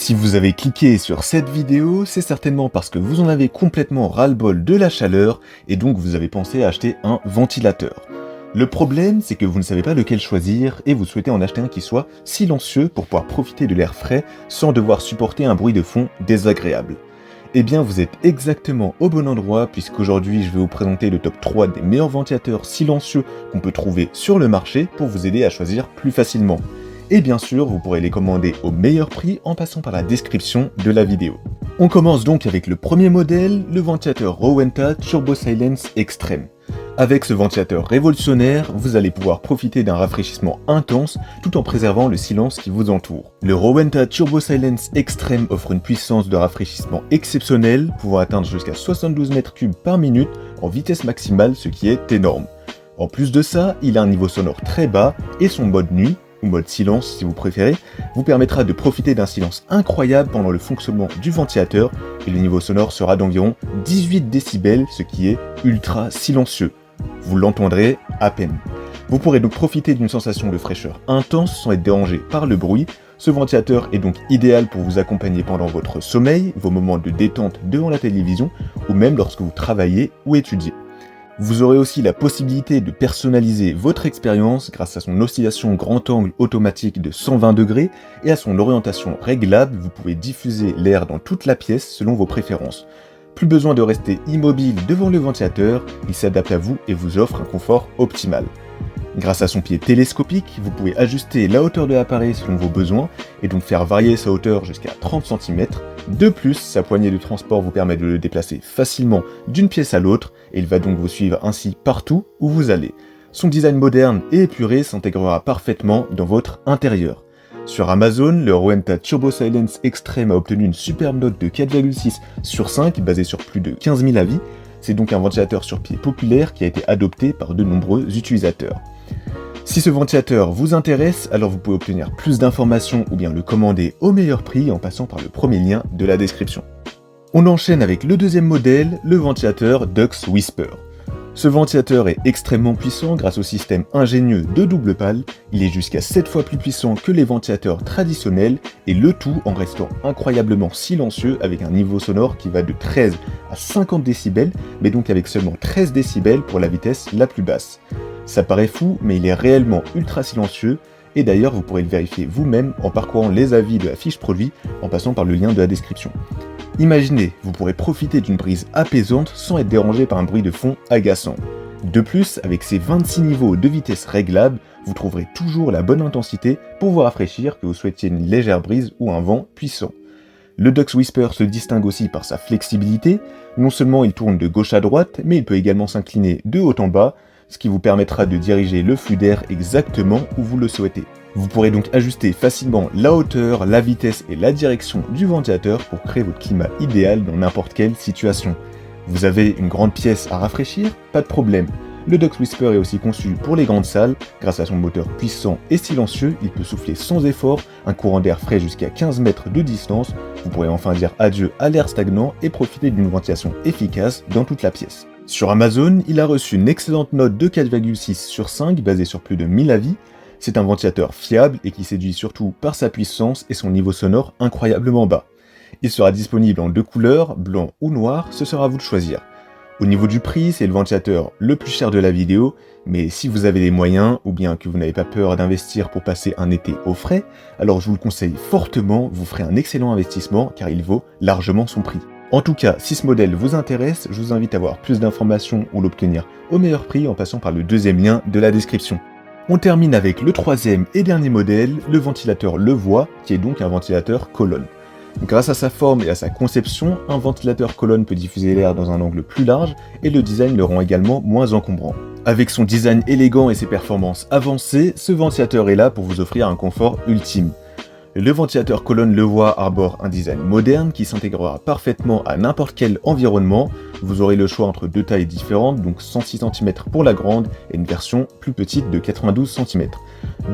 Si vous avez cliqué sur cette vidéo, c'est certainement parce que vous en avez complètement ras-le-bol de la chaleur et donc vous avez pensé à acheter un ventilateur. Le problème, c'est que vous ne savez pas lequel choisir et vous souhaitez en acheter un qui soit silencieux pour pouvoir profiter de l'air frais sans devoir supporter un bruit de fond désagréable. Eh bien, vous êtes exactement au bon endroit puisqu'aujourd'hui je vais vous présenter le top 3 des meilleurs ventilateurs silencieux qu'on peut trouver sur le marché pour vous aider à choisir plus facilement. Et bien sûr, vous pourrez les commander au meilleur prix en passant par la description de la vidéo. On commence donc avec le premier modèle, le ventilateur Rowenta Turbo Silence Extreme. Avec ce ventilateur révolutionnaire, vous allez pouvoir profiter d'un rafraîchissement intense tout en préservant le silence qui vous entoure. Le Rowenta Turbo Silence Extreme offre une puissance de rafraîchissement exceptionnelle, pouvant atteindre jusqu'à 72 mètres cubes par minute en vitesse maximale, ce qui est énorme. En plus de ça, il a un niveau sonore très bas et son mode nuit, ou mode silence si vous préférez, vous permettra de profiter d'un silence incroyable pendant le fonctionnement du ventilateur et le niveau sonore sera d'environ 18 décibels, ce qui est ultra silencieux. Vous l'entendrez à peine. Vous pourrez donc profiter d'une sensation de fraîcheur intense sans être dérangé par le bruit. Ce ventilateur est donc idéal pour vous accompagner pendant votre sommeil, vos moments de détente devant la télévision ou même lorsque vous travaillez ou étudiez. Vous aurez aussi la possibilité de personnaliser votre expérience grâce à son oscillation grand angle automatique de 120 degrés et à son orientation réglable. Vous pouvez diffuser l'air dans toute la pièce selon vos préférences. Plus besoin de rester immobile devant le ventilateur, il s'adapte à vous et vous offre un confort optimal. Grâce à son pied télescopique, vous pouvez ajuster la hauteur de l'appareil selon vos besoins et donc faire varier sa hauteur jusqu'à 30 cm. De plus, sa poignée de transport vous permet de le déplacer facilement d'une pièce à l'autre et il va donc vous suivre ainsi partout où vous allez. Son design moderne et épuré s'intégrera parfaitement dans votre intérieur. Sur Amazon, le Rowenta Turbo Silence Extreme a obtenu une superbe note de 4,6 sur 5 basée sur plus de 15 000 avis. C'est donc un ventilateur sur pied populaire qui a été adopté par de nombreux utilisateurs. Si ce ventilateur vous intéresse, alors vous pouvez obtenir plus d'informations ou bien le commander au meilleur prix en passant par le premier lien de la description. On enchaîne avec le deuxième modèle, le ventilateur Dux Whisper. Ce ventilateur est extrêmement puissant grâce au système ingénieux de double pale, il est jusqu'à 7 fois plus puissant que les ventilateurs traditionnels et le tout en restant incroyablement silencieux avec un niveau sonore qui va de 13 à 50 décibels, mais donc avec seulement 13 décibels pour la vitesse la plus basse. Ça paraît fou, mais il est réellement ultra silencieux, et d'ailleurs vous pourrez le vérifier vous-même en parcourant les avis de la fiche produit en passant par le lien de la description. Imaginez, vous pourrez profiter d'une brise apaisante sans être dérangé par un bruit de fond agaçant. De plus, avec ses 26 niveaux de vitesse réglables, vous trouverez toujours la bonne intensité pour vous rafraîchir que vous souhaitiez une légère brise ou un vent puissant. Le Dux Whisper se distingue aussi par sa flexibilité, non seulement il tourne de gauche à droite, mais il peut également s'incliner de haut en bas, ce qui vous permettra de diriger le flux d'air exactement où vous le souhaitez. Vous pourrez donc ajuster facilement la hauteur, la vitesse et la direction du ventilateur pour créer votre climat idéal dans n'importe quelle situation. Vous avez une grande pièce à rafraîchir? Pas de problème. Le Dux Whisper est aussi conçu pour les grandes salles. Grâce à son moteur puissant et silencieux, il peut souffler sans effort un courant d'air frais jusqu'à 15 mètres de distance. Vous pourrez enfin dire adieu à l'air stagnant et profiter d'une ventilation efficace dans toute la pièce. Sur Amazon, il a reçu une excellente note de 4,6 sur 5 basée sur plus de 1000 avis. C'est un ventilateur fiable et qui séduit surtout par sa puissance et son niveau sonore incroyablement bas. Il sera disponible en deux couleurs, blanc ou noir, ce sera à vous de choisir. Au niveau du prix, c'est le ventilateur le plus cher de la vidéo, mais si vous avez les moyens ou bien que vous n'avez pas peur d'investir pour passer un été au frais, alors je vous le conseille fortement, vous ferez un excellent investissement car il vaut largement son prix. En tout cas, si ce modèle vous intéresse, je vous invite à avoir plus d'informations ou l'obtenir au meilleur prix en passant par le deuxième lien de la description. On termine avec le troisième et dernier modèle, le ventilateur Levoit, qui est donc un ventilateur colonne. Grâce à sa forme et à sa conception, un ventilateur colonne peut diffuser l'air dans un angle plus large et le design le rend également moins encombrant. Avec son design élégant et ses performances avancées, ce ventilateur est là pour vous offrir un confort ultime. Le ventilateur colonne Levoit arbore un design moderne qui s'intégrera parfaitement à n'importe quel environnement. Vous aurez le choix entre deux tailles différentes, donc 106 cm pour la grande et une version plus petite de 92 cm.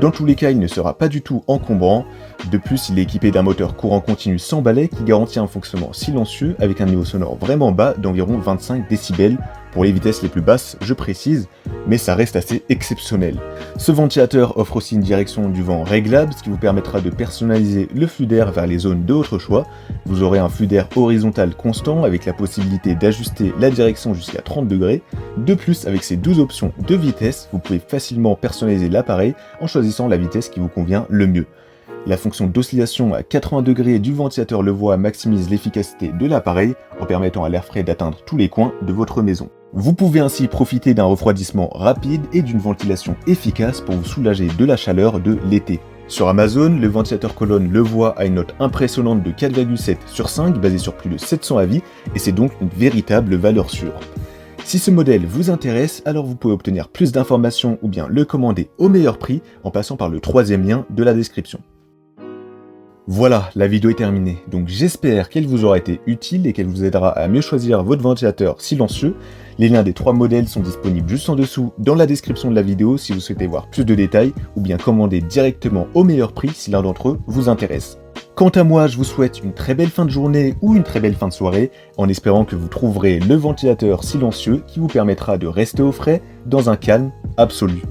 Dans tous les cas, il ne sera pas du tout encombrant. De plus, il est équipé d'un moteur courant continu sans balai qui garantit un fonctionnement silencieux avec un niveau sonore vraiment bas d'environ 25 décibels. Pour les vitesses les plus basses, je précise. mais ça reste assez exceptionnel. Ce ventilateur offre aussi une direction du vent réglable, ce qui vous permettra de personnaliser le flux d'air vers les zones de votre choix. Vous aurez un flux d'air horizontal constant avec la possibilité d'ajuster la direction jusqu'à 30 degrés. De plus, avec ces 12 options de vitesse, vous pouvez facilement personnaliser l'appareil en choisissant la vitesse qui vous convient le mieux. La fonction d'oscillation à 80 degrés du ventilateur Levoit maximise l'efficacité de l'appareil en permettant à l'air frais d'atteindre tous les coins de votre maison. Vous pouvez ainsi profiter d'un refroidissement rapide et d'une ventilation efficace pour vous soulager de la chaleur de l'été. Sur Amazon, le ventilateur colonne Levoit a une note impressionnante de 4,7 sur 5 basée sur plus de 700 avis et c'est donc une véritable valeur sûre. Si ce modèle vous intéresse, alors vous pouvez obtenir plus d'informations ou bien le commander au meilleur prix en passant par le troisième lien de la description. Voilà, la vidéo est terminée, donc j'espère qu'elle vous aura été utile et qu'elle vous aidera à mieux choisir votre ventilateur silencieux. Les liens des 3 modèles sont disponibles juste en dessous dans la description de la vidéo si vous souhaitez voir plus de détails ou bien commander directement au meilleur prix si l'un d'entre eux vous intéresse. Quant à moi, je vous souhaite une très belle fin de journée ou une très belle fin de soirée en espérant que vous trouverez le ventilateur silencieux qui vous permettra de rester au frais dans un calme absolu.